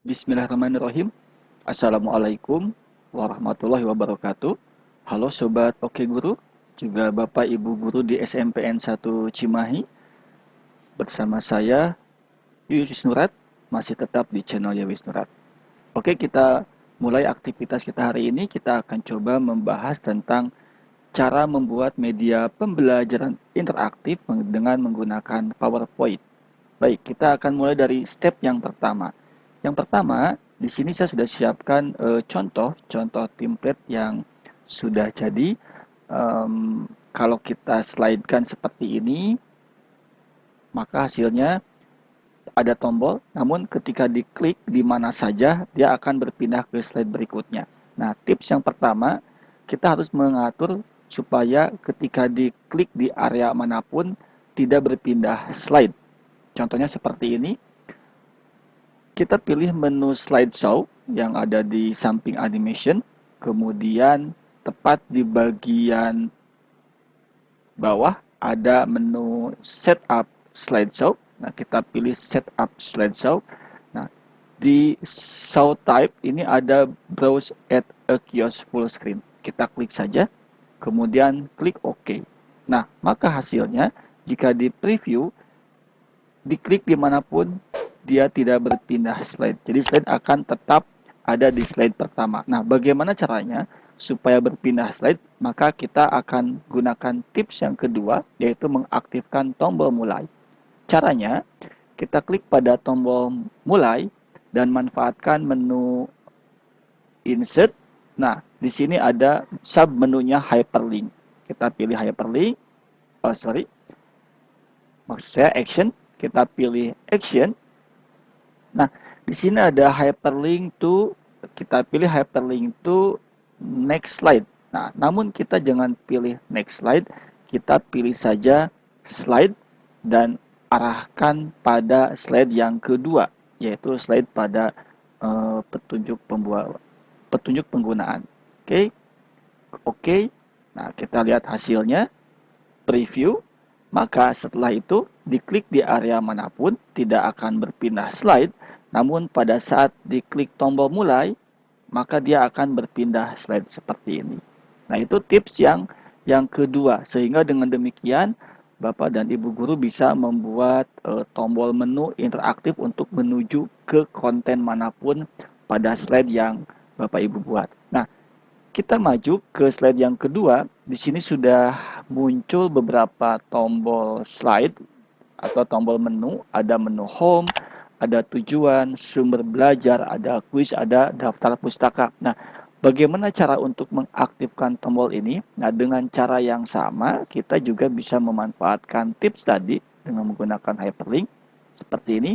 Bismillahirrahmanirrahim. Assalamualaikum warahmatullahi wabarakatuh. Halo Sobat Oke Guru, juga Bapak Ibu Guru di SMPN 1 Cimahi. Bersama saya, Yuris Nurat, masih tetap di channel Yuris Nurat. Oke, kita mulai aktivitas kita hari ini. Kita akan coba membahas tentang cara membuat media pembelajaran interaktif dengan menggunakan PowerPoint. Baik, kita akan mulai dari step yang pertama. Yang pertama, di sini saya sudah siapkan contoh template yang sudah jadi. Kalau kita slidekan seperti ini, maka hasilnya ada tombol, namun ketika diklik di mana saja, dia akan berpindah ke slide berikutnya. Nah, tips yang pertama, kita harus mengatur supaya ketika diklik di area manapun, tidak berpindah slide. Contohnya seperti ini. Kita pilih menu slideshow yang ada di samping animation, kemudian tepat di bagian bawah ada menu setup slideshow. Nah, kita pilih setup slideshow. Nah, di show type ini ada browse at a kiosk full screen. Kita klik saja, kemudian klik OK. Nah, maka hasilnya jika di preview, diklik dimanapun dia tidak berpindah slide. Jadi slide akan tetap ada di slide pertama. Nah, bagaimana caranya supaya berpindah slide? Maka kita akan gunakan tips yang kedua, yaitu mengaktifkan tombol mulai. Caranya, kita klik pada tombol mulai dan manfaatkan menu insert. Nah, di sini ada sub menunya hyperlink. Kita pilih hyperlink. Maksud saya action. Kita pilih action. Nah, di sini ada hyperlink to, kita pilih hyperlink to next slide. Nah, namun kita jangan pilih next slide, kita pilih saja slide dan arahkan pada slide yang kedua, yaitu slide pada petunjuk penggunaan. Oke. Oke. Nah, kita lihat hasilnya, preview. Maka setelah itu, diklik di area manapun, tidak akan berpindah slide, namun pada saat diklik tombol mulai, maka dia akan berpindah slide seperti ini. Nah, itu tips yang kedua. Sehingga dengan demikian, Bapak dan Ibu Guru bisa membuat tombol menu interaktif untuk menuju ke konten manapun pada slide yang Bapak Ibu buat. Nah, kita maju ke slide yang kedua. Di sini sudah muncul beberapa tombol slide atau tombol menu. Ada menu home, ada tujuan, sumber belajar, ada quiz, ada daftar pustaka. Nah, bagaimana cara untuk mengaktifkan tombol ini? Nah, dengan cara yang sama, kita juga bisa memanfaatkan tips tadi dengan menggunakan hyperlink seperti ini.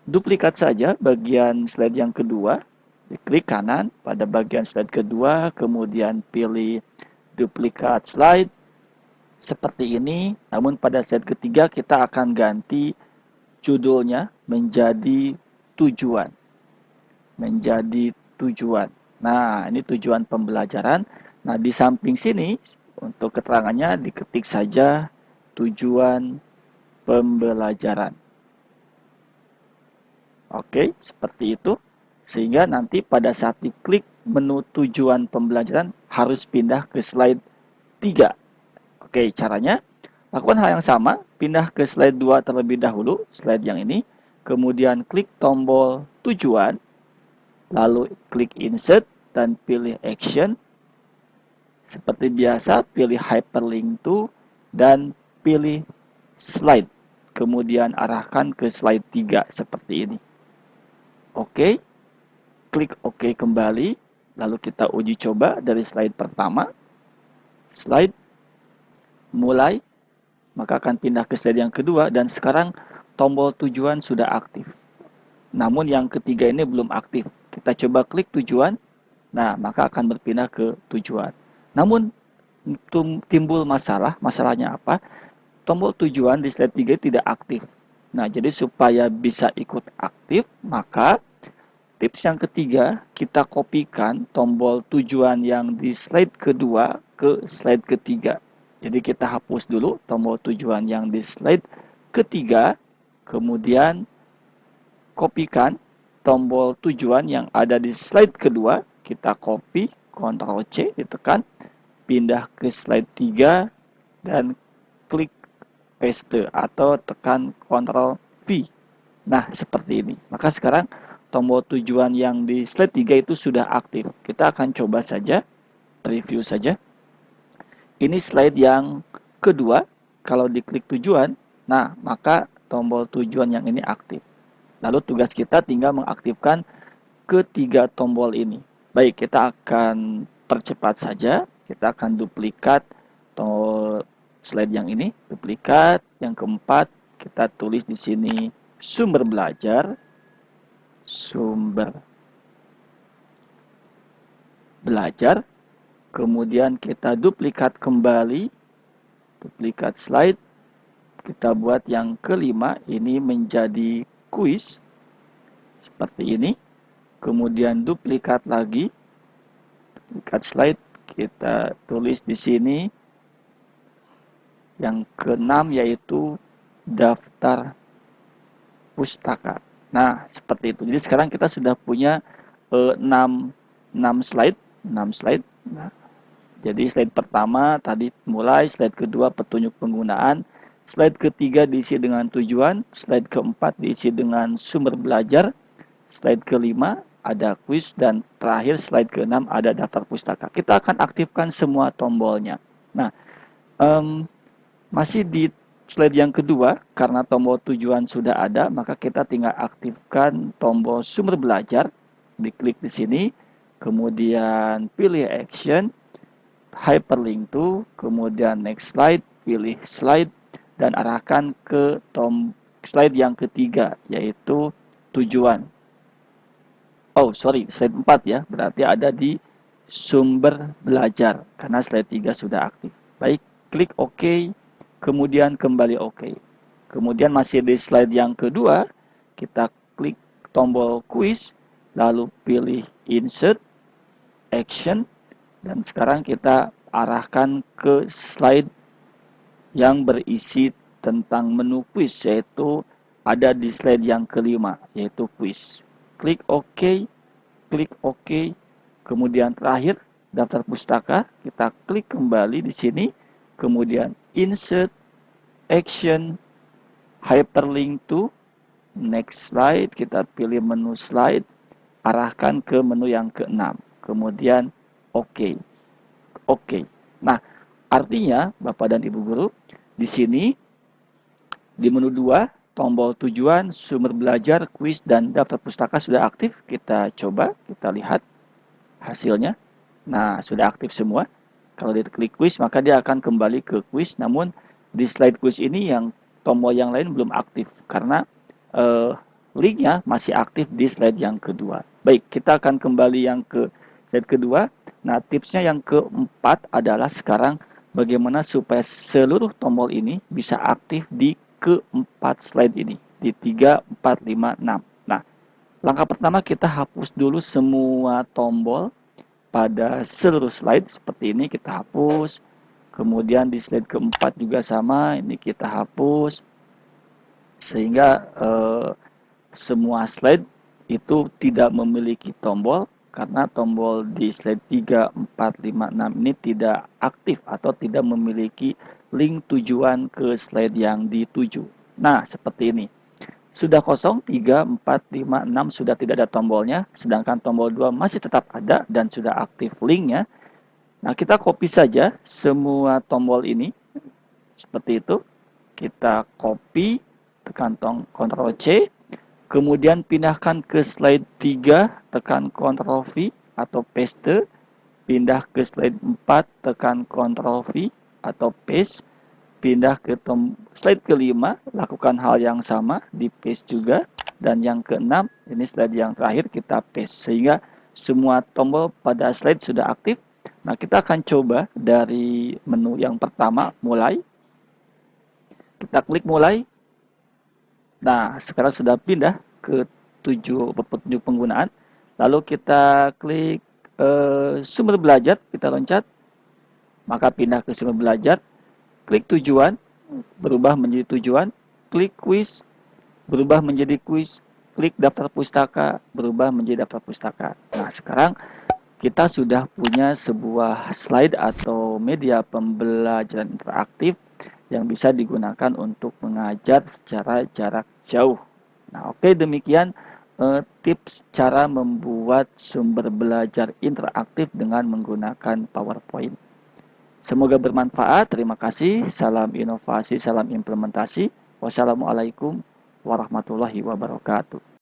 Duplikat saja bagian slide yang kedua, diklik kanan pada bagian slide kedua, kemudian pilih duplikat slide seperti ini. Namun pada slide ketiga kita akan ganti judulnya menjadi tujuan. Menjadi tujuan. Nah, ini tujuan pembelajaran. Nah, di samping sini untuk keterangannya diketik saja tujuan pembelajaran. Oke, seperti itu. Sehingga nanti pada saat diklik menu tujuan pembelajaran harus pindah ke slide 3. Oke, caranya lakukan hal yang sama, pindah ke slide 2 terlebih dahulu, slide yang ini, kemudian klik tombol tujuan, lalu klik insert dan pilih action. Seperti biasa, pilih hyperlink to dan pilih slide. Kemudian arahkan ke slide 3 seperti ini. Oke. Klik OK kembali, lalu kita uji coba dari slide pertama. Slide mulai, maka akan pindah ke slide yang kedua, dan sekarang tombol tujuan sudah aktif. Namun yang ketiga ini belum aktif. Kita coba klik tujuan, nah maka akan berpindah ke tujuan. Namun timbul masalahnya apa? Tombol tujuan di slide 3 tidak aktif. Nah, jadi supaya bisa ikut aktif, maka tips yang ketiga, kita kopikan tombol tujuan yang di slide kedua ke slide ketiga. Jadi kita hapus dulu tombol tujuan yang di slide ketiga, kemudian kopikan tombol tujuan yang ada di slide kedua, kita copy, Ctrl C ditekan, pindah ke slide 3 dan klik paste atau tekan Ctrl V. Nah, seperti ini. Maka sekarang tombol tujuan yang di slide 3 itu sudah aktif. Kita akan coba saja, preview saja. Ini slide yang kedua. Kalau diklik tujuan, nah maka tombol tujuan yang ini aktif. Lalu tugas kita tinggal mengaktifkan ketiga tombol ini. Baik, kita akan percepat saja. Kita akan duplikat slide yang ini, duplikat. Yang keempat, kita tulis di sini sumber belajar, kemudian kita duplikat kembali, duplikat slide, kita buat yang kelima, ini menjadi kuis, seperti ini, kemudian duplikat lagi, duplikat slide, kita tulis di sini, yang keenam yaitu daftar pustaka. Nah, seperti itu. Jadi sekarang kita sudah punya 6 slide. Nah, jadi slide pertama tadi mulai, slide kedua petunjuk penggunaan, slide ketiga diisi dengan tujuan, slide keempat diisi dengan sumber belajar, slide kelima ada kuis, dan terakhir slide keenam ada daftar pustaka. Kita akan aktifkan semua tombolnya. Nah, masih di slide yang kedua, karena tombol tujuan sudah ada, maka kita tinggal aktifkan tombol sumber belajar, diklik di sini, kemudian pilih action, hyperlink to, kemudian next slide, pilih slide, dan arahkan ke slide yang ketiga, yaitu tujuan. Oh, sorry, slide 4 ya, berarti ada di sumber belajar, karena slide 3 sudah aktif. Baik, klik OK, kemudian kembali OK. Kemudian masih di slide yang kedua, kita klik tombol quiz, lalu pilih insert, action, dan sekarang kita arahkan ke slide yang berisi tentang menu quiz, yaitu ada di slide yang kelima, yaitu quiz. Klik OK, kemudian terakhir daftar pustaka, kita klik kembali di sini, kemudian insert, action, hyperlink to, next slide, kita pilih menu slide, arahkan ke menu yang keenam, kemudian OK. Nah, artinya Bapak dan Ibu guru, di sini di menu 2, tombol tujuan, sumber belajar, kuis, dan daftar pustaka sudah aktif. Kita coba, kita lihat hasilnya. Nah, sudah aktif semua. Kalau diklik kuis, maka dia akan kembali ke kuis. Namun, di slide kuis ini yang tombol yang lain belum aktif, karena linknya masih aktif di slide yang kedua. Baik, kita akan kembali yang ke slide kedua. Nah, tipsnya yang keempat adalah sekarang bagaimana supaya seluruh tombol ini bisa aktif di keempat slide ini, di 3, 4, 5, 6. Nah, langkah pertama kita hapus dulu semua tombol pada seluruh slide, seperti ini kita hapus. Kemudian di slide keempat juga sama, ini kita hapus. Sehingga semua slide itu tidak memiliki tombol, karena tombol di slide 3, 4, 5, 6 ini tidak aktif atau tidak memiliki link tujuan ke slide yang dituju. Nah, seperti ini. Sudah kosong, 3, 4, 5, 6 sudah tidak ada tombolnya, sedangkan tombol 2 masih tetap ada dan sudah aktif linknya. Nah, kita copy saja semua tombol ini, seperti itu. Kita copy, tekan Ctrl C, kemudian pindahkan ke slide 3, tekan Ctrl V atau paste, pindah ke slide 4, tekan Ctrl V atau paste, pindah ke slide kelima, lakukan hal yang sama, di paste juga, dan yang keenam, ini slide yang terakhir, kita paste, sehingga semua tombol pada slide sudah aktif. Nah, kita akan coba dari menu yang pertama, mulai. Kita klik mulai. Nah, sekarang sudah pindah ke petunjuk penggunaan. Lalu kita klik sumber belajar, kita loncat. Maka pindah ke sumber belajar. Klik tujuan, berubah menjadi tujuan. Klik kuis, berubah menjadi kuis. klik daftar pustaka, berubah menjadi daftar pustaka. Nah, sekarang kita sudah punya sebuah slide atau media pembelajaran interaktif yang bisa digunakan untuk mengajar secara jarak jauh. Nah, oke, demikian tips cara membuat sumber belajar interaktif dengan menggunakan PowerPoint. Semoga bermanfaat. Terima kasih. Salam inovasi, salam implementasi. Wassalamualaikum warahmatullahi wabarakatuh.